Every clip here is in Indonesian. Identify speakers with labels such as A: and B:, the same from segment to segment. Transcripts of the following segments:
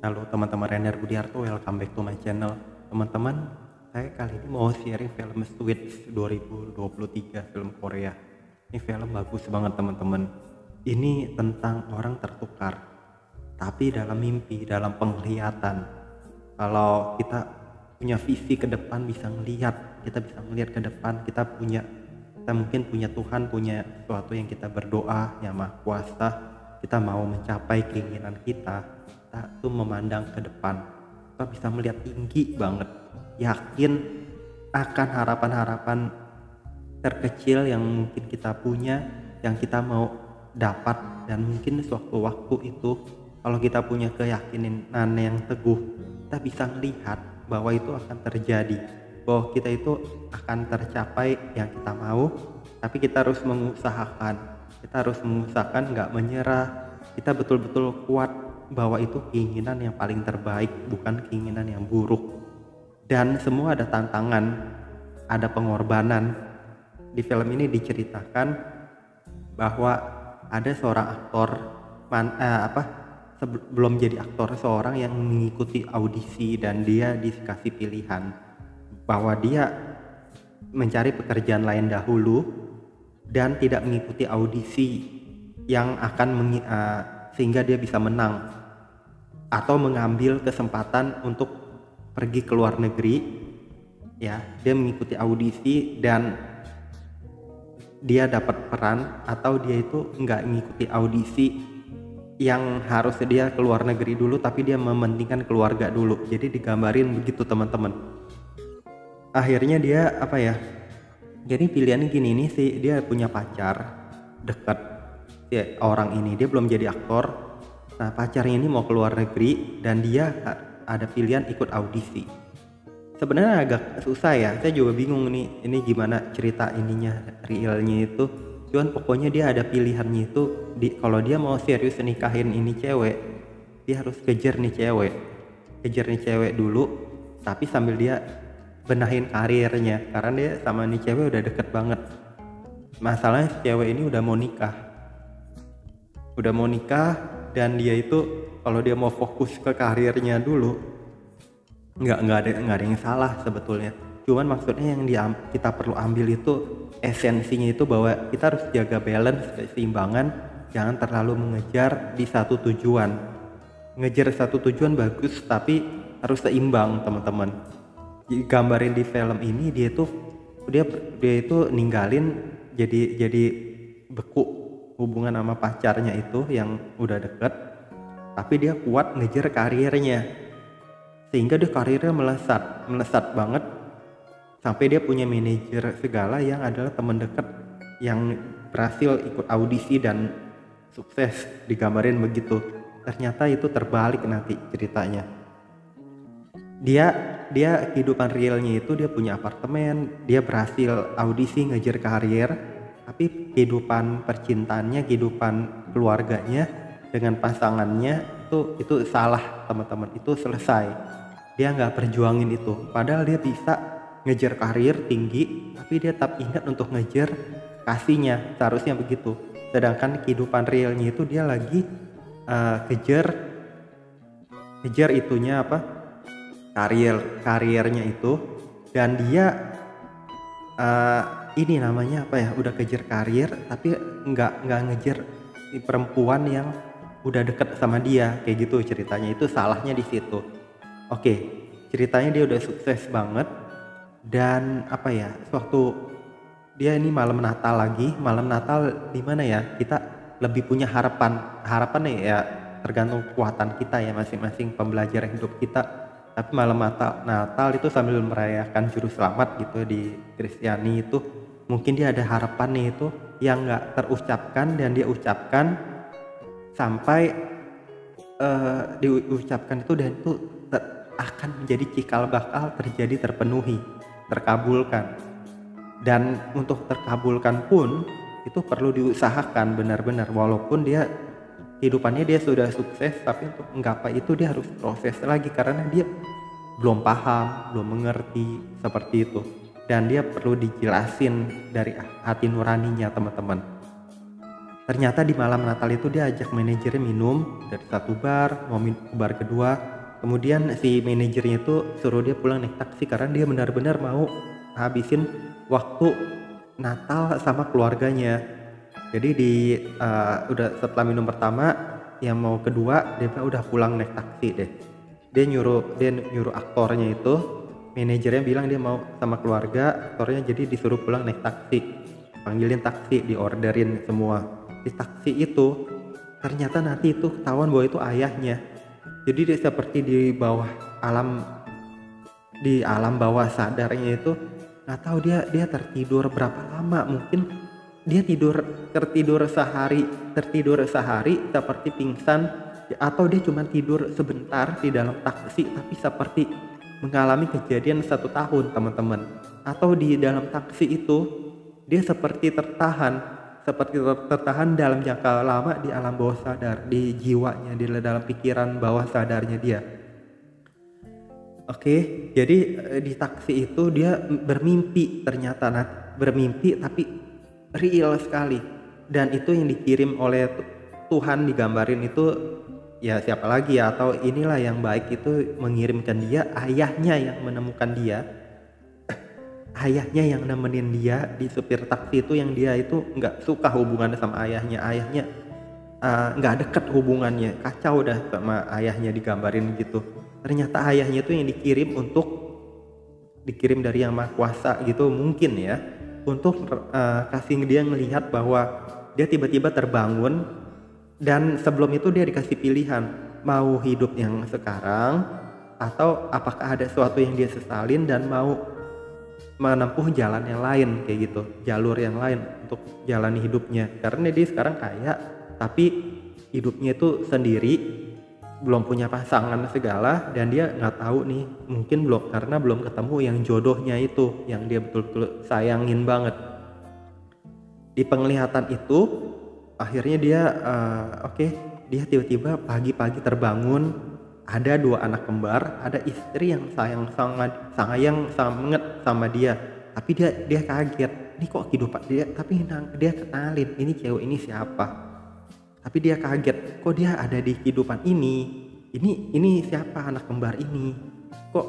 A: Halo teman-teman, Render Budiarto, welcome back to my channel. Teman-teman, saya kali ini mau sharing film Switch 2023, film Korea. Ini film bagus banget teman-teman. Ini tentang orang tertukar, tapi dalam mimpi, dalam penglihatan. Kalau kita punya visi ke depan, bisa ngelihat, kita bisa ngelihat ke depan, kita mungkin punya Tuhan, punya sesuatu yang kita berdoa, yang Maha Kuasa, kita mau mencapai keinginan kita tuh memandang ke depan, kita bisa melihat tinggi banget, yakin akan harapan-harapan terkecil yang mungkin kita punya, yang kita mau dapat. Dan mungkin sewaktu-waktu itu kalau kita punya keyakinan yang teguh, kita bisa melihat bahwa itu akan terjadi, bahwa kita itu akan tercapai yang kita mau. Tapi kita harus mengusahakan, nggak menyerah, kita betul-betul kuat bahwa itu keinginan yang paling terbaik, bukan keinginan yang buruk. Dan semua ada tantangan, ada pengorbanan. Di film ini diceritakan bahwa ada seorang aktor sebelum jadi aktor, seorang yang mengikuti audisi dan dia dikasih pilihan bahwa dia mencari pekerjaan lain dahulu dan tidak mengikuti audisi yang akan sehingga dia bisa menang, atau mengambil kesempatan untuk pergi ke luar negeri. Ya, dia mengikuti audisi dan dia dapat peran, atau dia itu nggak mengikuti audisi yang harus dia ke luar negeri dulu, tapi dia mementingkan keluarga dulu. Jadi digambarin begitu teman-teman. Akhirnya dia jadi pilihannya gini, ini sih dia punya pacar dekat, ya, orang ini dia belum jadi aktor. Nah, pacarnya ini mau keluar negeri dan dia ada pilihan ikut audisi. Sebenarnya agak susah ya, saya juga bingung nih ini gimana cerita ininya, realnya itu. Cuman pokoknya dia ada pilihannya itu, kalau dia mau serius nikahin ini cewek, dia harus kejar nih cewek dulu, tapi sambil dia benahin karirnya, karena dia sama nih cewek udah deket banget. Masalahnya si cewek ini udah mau nikah, dan dia itu kalau dia mau fokus ke karirnya dulu, nggak ada yang salah sebetulnya. Cuman maksudnya yang kita perlu ambil itu esensinya itu, bahwa kita harus jaga balance, keseimbangan, jangan terlalu mengejar di satu tujuan. Ngejar satu tujuan bagus, tapi harus seimbang teman-teman. Gambarin di film ini dia itu ninggalin, jadi beku hubungan sama pacarnya itu yang udah deket, tapi dia kuat ngejar karirnya, sehingga dia karirnya melesat banget, sampai dia punya manajer segala yang adalah teman dekat yang berhasil ikut audisi dan sukses. Digambarin begitu. Ternyata itu terbalik nanti ceritanya. Dia kehidupan realnya itu dia punya apartemen, dia berhasil audisi ngejar karir, tapi kehidupan percintaannya, kehidupan keluarganya dengan pasangannya itu salah teman-teman. Itu selesai, dia nggak perjuangin itu, padahal dia bisa ngejar karir tinggi, tapi dia tetap ingat untuk ngejar kasihnya, seharusnya begitu. Sedangkan kehidupan realnya itu dia lagi kejar itunya karirnya itu, dan dia ini namanya udah kejar karir, tapi nggak ngejar si perempuan yang udah deket sama dia, kayak gitu ceritanya. Itu salahnya di situ. Oke, ceritanya dia udah sukses banget, dan sewaktu dia ini malam Natal di mana ya, kita lebih punya harapan ya, tergantung kekuatan kita ya, masing-masing pembelajaran hidup kita. Tapi malam Natal itu sambil merayakan juru selamat gitu di Kristiani itu, mungkin dia ada harapan nih itu yang nggak terucapkan, dan dia ucapkan sampai diucapkan itu, dan itu akan menjadi cikal bakal terpenuhi, terkabulkan. Dan untuk terkabulkan pun itu perlu diusahakan benar-benar, walaupun kehidupannya dia sudah sukses, tapi untuk menggapai itu dia harus proses lagi, karena dia belum paham, belum mengerti seperti itu, dan dia perlu dijelasin dari hati nuraninya teman-teman. Ternyata di malam Natal itu dia ajak manajernya minum dari satu bar, mau ke bar kedua, Kemudian si manajernya itu suruh dia pulang naik taksi karena dia benar-benar mau habisin waktu Natal sama keluarganya. Jadi udah setelah minum pertama, yang mau kedua dia bilang udah pulang naik taksi deh. Dia nyuruh aktornya itu, manajernya bilang dia mau sama keluarga, aktornya jadi disuruh pulang naik taksi. Panggilin taksi, diorderin semua. Di taksi itu ternyata nanti itu ketahuan bahwa itu ayahnya. Jadi dia seperti di alam bawah sadarnya itu nggak tahu dia tertidur berapa lama, mungkin dia tertidur sehari seperti pingsan, atau dia cuma tidur sebentar di dalam taksi tapi seperti mengalami kejadian 1 tahun teman-teman. Atau di dalam taksi itu dia seperti tertahan dalam jangka lama di alam bawah sadar, di jiwanya, di dalam pikiran bawah sadarnya dia. Oke, jadi di taksi itu dia bermimpi, ternyata bermimpi tapi real sekali. Dan itu yang dikirim oleh Tuhan, digambarin itu ya siapa lagi ya, atau inilah yang baik itu mengirimkan dia, ayahnya yang menemukan dia. Ayahnya yang nemenin dia di supir taksi itu, yang dia itu nggak suka hubungannya sama ayahnya nggak deket hubungannya, kacau dah sama ayahnya, digambarin gitu. Ternyata ayahnya itu yang dikirim dari Yang Maha Kuasa gitu mungkin ya, untuk kasih dia ngelihat bahwa dia tiba-tiba terbangun, dan sebelum itu dia dikasih pilihan mau hidup yang sekarang atau apakah ada sesuatu yang dia sesalin dan mau menempuh jalan yang lain, kayak gitu, jalur yang lain untuk jalani hidupnya. Karena dia sekarang kaya tapi hidupnya itu sendiri, belum punya pasangan segala, dan dia nggak tahu nih, mungkin karena belum ketemu yang jodohnya itu yang dia betul-betul sayangin banget. Di penglihatan itu akhirnya dia dia tiba-tiba pagi-pagi terbangun, ada 2 anak kembar, ada istri yang sayang sangat sama dia, tapi dia kaget, ini kok kehidupan dia, tapi dia kenalin ini cewek ini siapa, tapi dia kaget, kok dia ada di kehidupan ini siapa anak kembar ini, kok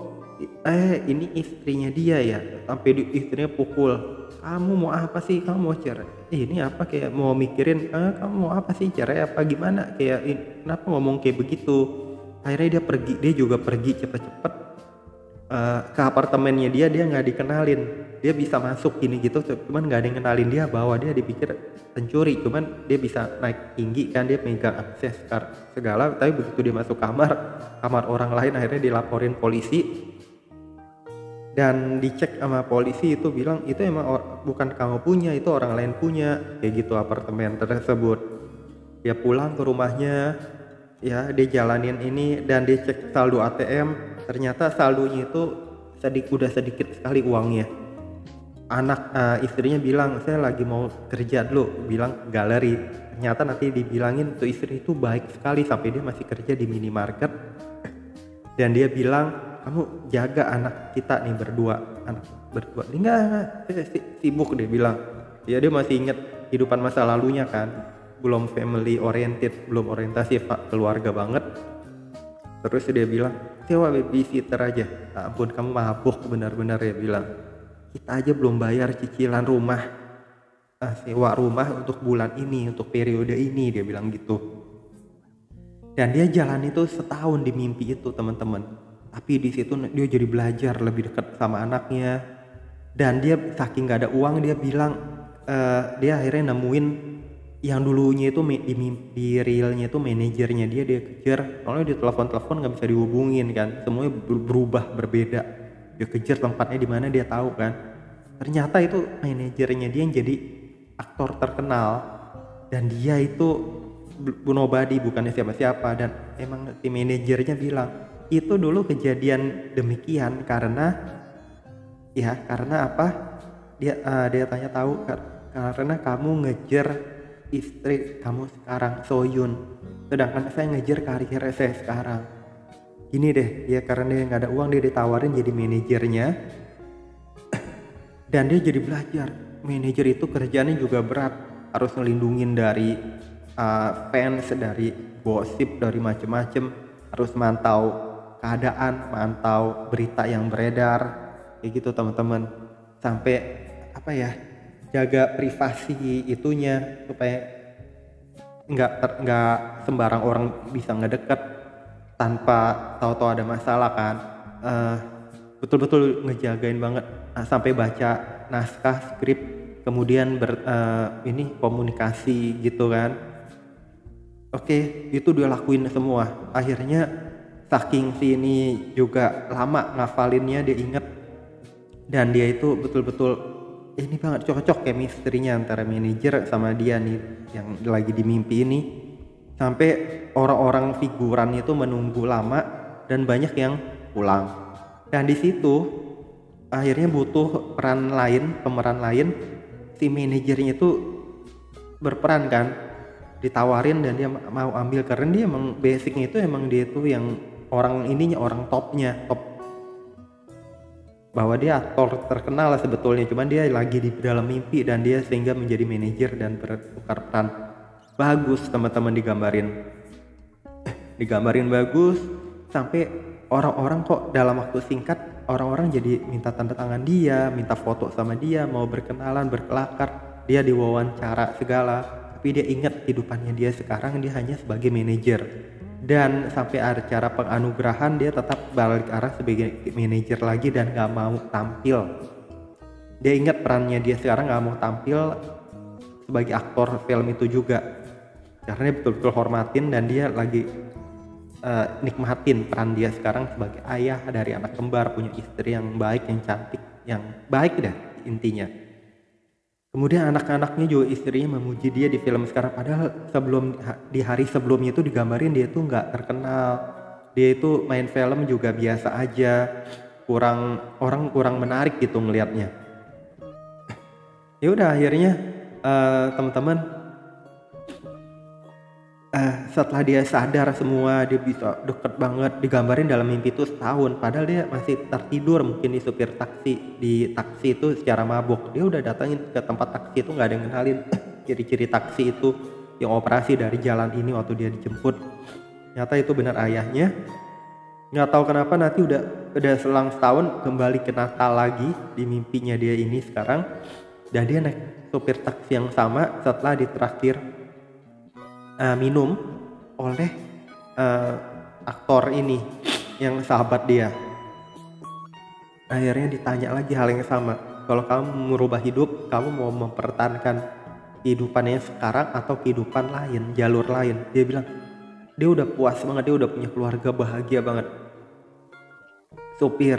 A: ini istrinya dia ya, sampai istrinya pukul, kamu mau apa sih, kamu mau cerai, ini apa, kayak mau mikirin kamu mau apa sih, cerai apa gimana, kayak kenapa ngomong kayak begitu. Akhirnya dia juga pergi cepet-cepet ke apartemennya dia nggak dikenalin, dia bisa masuk gini gitu, cuman nggak ada yang kenalin dia, bahwa dia dipikir pencuri, cuman dia bisa naik tinggi kan, dia megang akses segala, tapi begitu dia masuk kamar orang lain, akhirnya dilaporin polisi, dan dicek sama polisi, itu bilang itu emang bukan kamu punya, itu orang lain punya, kayak gitu apartemen tersebut. Dia pulang ke rumahnya ya, dia jalanin ini, dan dia cek saldo ATM, ternyata saldonya itu udah sedikit sekali uangnya. Istrinya bilang saya lagi mau kerja dulu, bilang ke galeri, ternyata nanti dibilangin tuh istri itu baik sekali sampai dia masih kerja di minimarket, dan dia bilang kamu jaga anak kita nih berdua. Enggak, saya sibuk, dia bilang ya, dia masih inget kehidupan masa lalunya kan, belum family oriented, belum orientasi keluarga banget. Terus dia bilang sewa babysitter aja. Ampun, kamu mabuk benar-benar, ya bilang kita aja belum bayar cicilan rumah, sewa rumah untuk bulan ini, untuk periode ini, dia bilang gitu. Dan dia jalan itu setahun di mimpi itu teman-teman, tapi di situ dia jadi belajar lebih dekat sama anaknya, dan dia saking gak ada uang, dia bilang dia akhirnya nemuin yang dulunya itu di realnya itu manajernya dia kejar, soalnya di telepon nggak bisa dihubungin kan, semuanya berubah berbeda, dia kejar tempatnya di mana dia tahu kan, ternyata itu manajernya dia yang jadi aktor terkenal, dan dia itu nobody, bukannya siapa-siapa, dan emang si manajernya bilang itu dulu kejadian demikian karena apa, dia tanya tahu karena kamu ngejar istri kamu sekarang, Soyun, sedangkan saya ngejar karir saya sekarang. Gini deh, ya karena dia nggak ada uang, dia ditawarin jadi manajernya, dan dia jadi belajar. Manajer itu kerjanya juga berat, harus ngelindungin dari fans, dari gosip, dari macem-macem, harus mantau keadaan, mantau berita yang beredar kayak gitu teman-teman, sampai apa ya, jaga privasi itunya supaya nggak sembarang orang bisa ngedeket tanpa tahu-tahu ada masalah kan. Betul-betul ngejagain banget. Sampai baca naskah skrip, kemudian ini komunikasi gitu kan. Oke, itu dia lakuin semua. Akhirnya saking si ini juga lama ngafalinnya, dia inget, dan dia itu betul-betul ini banget cocok chemistry-nya antara manajer sama dia nih yang lagi di mimpi ini. Sampai orang-orang figuran itu menunggu lama dan banyak yang pulang. Dan di situ akhirnya butuh pemeran lain. Si manajernya itu berperan kan, ditawarin dan dia mau ambil karena dia emang basicnya itu emang dia itu yang orang top, bahwa dia aktor terkenal lah sebetulnya, cuman dia lagi di dalam mimpi dan dia sehingga menjadi manajer dan bertukar peran. Bagus teman-teman, digambarin bagus, sampai orang-orang kok dalam waktu singkat orang-orang jadi minta tanda tangan dia, minta foto sama dia, mau berkenalan, berkelakar, dia diwawancara segala. Tapi dia ingat kehidupannya dia sekarang, dia hanya sebagai manajer. Dan sampai acara penganugerahan dia tetap balik arah sebagai manajer lagi dan gak mau tampil. Dia ingat perannya dia sekarang gak mau tampil sebagai aktor film itu juga, karena dia betul-betul hormatin dan dia lagi nikmatin peran dia sekarang sebagai ayah dari anak kembar, punya istri yang baik, yang cantik, yang baik dah intinya. Kemudian anak-anaknya juga, istrinya memuji dia di film sekarang, padahal di hari sebelumnya itu digambarin dia tuh nggak terkenal, dia itu main film juga biasa aja, kurang menarik gitu ngelihatnya. Ya udah akhirnya teman-teman, setelah dia sadar semua, dia bisa deket banget, digambarin dalam mimpi itu setahun, padahal dia masih tertidur mungkin di supir taksi, di taksi itu secara mabuk. Dia udah datangin ke tempat taksi itu, nggak ada yang kenalin ciri-ciri taksi itu yang operasi dari jalan ini waktu dia dijemput. Ternyata itu benar ayahnya. Nggak tahu kenapa nanti udah selang setahun kembali ke Natal lagi di mimpinya dia ini sekarang, dan dia naik supir taksi yang sama setelah ditraktir minum oleh aktor ini yang sahabat dia. Akhirnya ditanya lagi hal yang sama, kalau kamu merubah hidup, kamu mau mempertahankan kehidupannya sekarang atau kehidupan lain, jalur lain? Dia bilang dia udah puas banget, dia udah punya keluarga bahagia banget. Supir,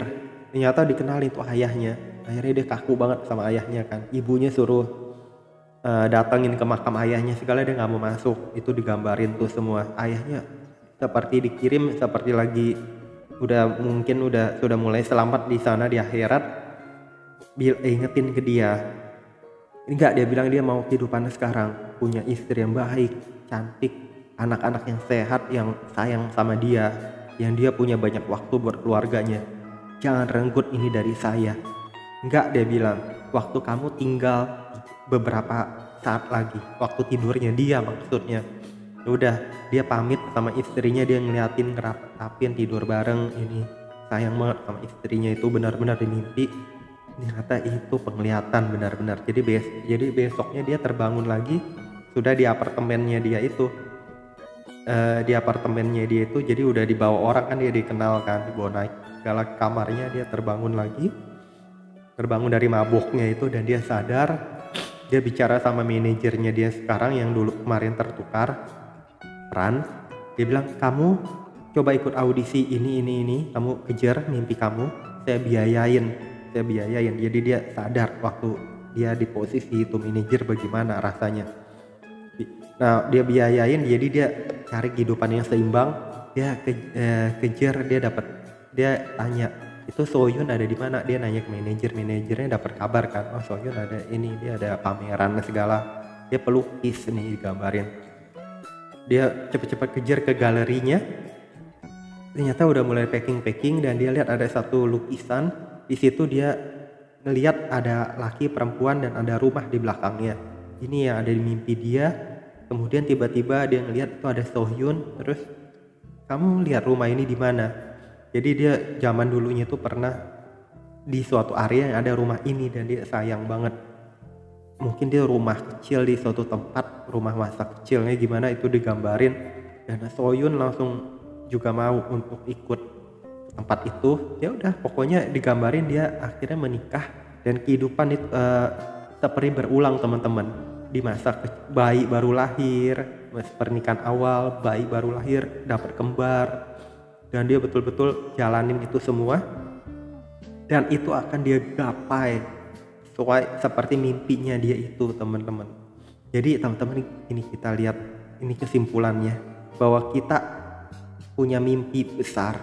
A: ternyata dikenalin tuh ayahnya. Akhirnya dia kaku banget sama ayahnya kan, ibunya suruh datangin ke makam ayahnya segala, dia nggak mau masuk. Itu digambarin tuh semua, ayahnya seperti dikirim, seperti lagi sudah mulai selamat di sana di akhirat. Ingetin ke dia, enggak, dia bilang dia mau kehidupan sekarang, punya istri yang baik, cantik, anak-anak yang sehat, yang sayang sama dia, yang dia punya banyak waktu buat keluarganya. Jangan renggut ini dari saya. Enggak, dia bilang, waktu kamu tinggal beberapa saat lagi, waktu tidurnya dia maksudnya. Udah, dia pamit sama istrinya, dia ngeliatin ngerapin tidur bareng, ini sayang banget sama istrinya. Itu benar-benar di mimpi, ternyata itu penglihatan benar-benar. Jadi besoknya dia terbangun lagi, sudah di apartemennya dia itu. Jadi udah dibawa orang kan, dia dikenal kan, dibawa naik segala kamarnya. Dia terbangun dari mabuknya itu, dan dia sadar. Dia bicara sama manajernya dia sekarang yang dulu kemarin tertukar peran. Dia bilang, kamu coba ikut audisi ini, kamu kejar mimpi kamu, saya biayain. Jadi dia sadar waktu dia di posisi itu manajer bagaimana rasanya. Nah, dia biayain, jadi dia cari kehidupan yang seimbang. Dia kejar, dia tanya, itu Soyun ada di mana? Dia nanya ke manajernya, dapat kabar kan, oh Soyun ada ini, dia ada pameran segala. Dia pelukis nih digambarin. Dia cepet-cepet kejar ke galerinya. Ternyata udah mulai packing dan dia lihat ada satu lukisan. Di situ dia ngelihat ada laki, perempuan, dan ada rumah di belakangnya. Ini yang ada di mimpi dia. Kemudian tiba-tiba dia ngelihat itu ada Sohyun. Terus, kamu lihat rumah ini di mana? Jadi dia zaman dulunya itu pernah di suatu area yang ada rumah ini dan dia sayang banget. Mungkin dia rumah kecil di suatu tempat, rumah masa kecilnya gimana itu digambarin, dan Soyun langsung juga mau untuk ikut tempat itu. Ya udah, pokoknya digambarin dia akhirnya menikah dan kehidupan itu seperti berulang teman-teman. Di masa bayi baru lahir, pernikahan awal, bayi baru lahir, dapat kembar, dan dia betul-betul jalanin itu semua, dan itu akan dia gapai seperti mimpinya dia itu teman-teman. Jadi teman-teman, ini kita lihat, ini kesimpulannya, bahwa kita punya mimpi besar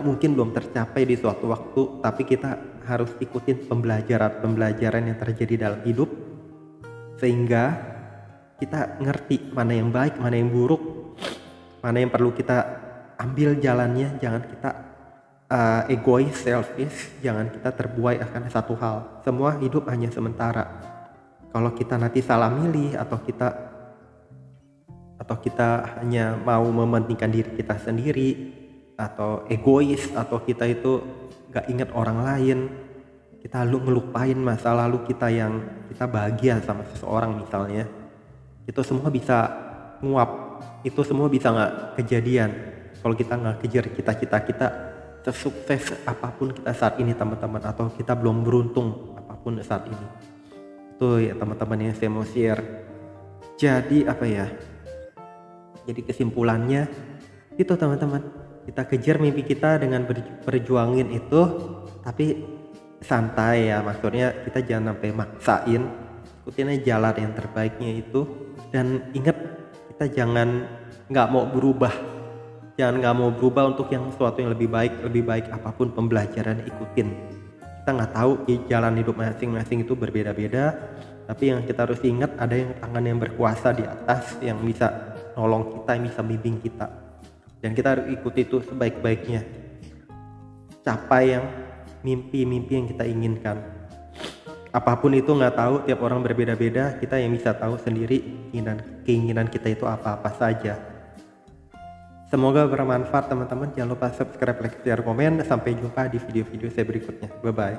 A: mungkin belum tercapai di suatu waktu, tapi kita harus ikutin pembelajaran yang terjadi dalam hidup sehingga kita ngerti mana yang baik, mana yang buruk, mana yang perlu kita ambil jalannya. Jangan kita egois, selfish, jangan kita terbuai akan satu hal. Semua hidup hanya sementara. Kalau kita nanti salah milih, atau kita hanya mau mementingkan diri kita sendiri, atau egois, atau kita itu gak ingat orang lain, kita ngelupain masa lalu kita yang kita bahagia sama seseorang misalnya, itu semua bisa nguap, itu semua bisa gak kejadian kalau kita gak kejar cita-cita kita sesukses apapun kita saat ini teman-teman, atau kita belum beruntung apapun saat ini. Itu ya teman-teman yang saya mau share. Jadi jadi kesimpulannya itu teman-teman, kita kejar mimpi kita dengan berjuangin itu, tapi santai ya, maksudnya kita jangan sampai maksain, ikutin aja jalan yang terbaiknya itu. Dan ingat, kita jangan nggak mau berubah untuk yang sesuatu yang lebih baik apapun pembelajaran, ikutin. Kita nggak tahu jalan hidup masing-masing itu berbeda-beda, tapi yang kita harus ingat, ada yang tangan yang berkuasa di atas yang bisa nolong kita, yang bisa bimbing kita, dan kita harus ikuti itu sebaik-baiknya, capai yang mimpi-mimpi yang kita inginkan. Apapun itu nggak tahu, tiap orang berbeda-beda, kita yang bisa tahu sendiri keinginan kita itu apa-apa saja. Semoga bermanfaat teman-teman. Jangan lupa subscribe, like, share, komen. Sampai jumpa di video-video saya berikutnya. Bye bye.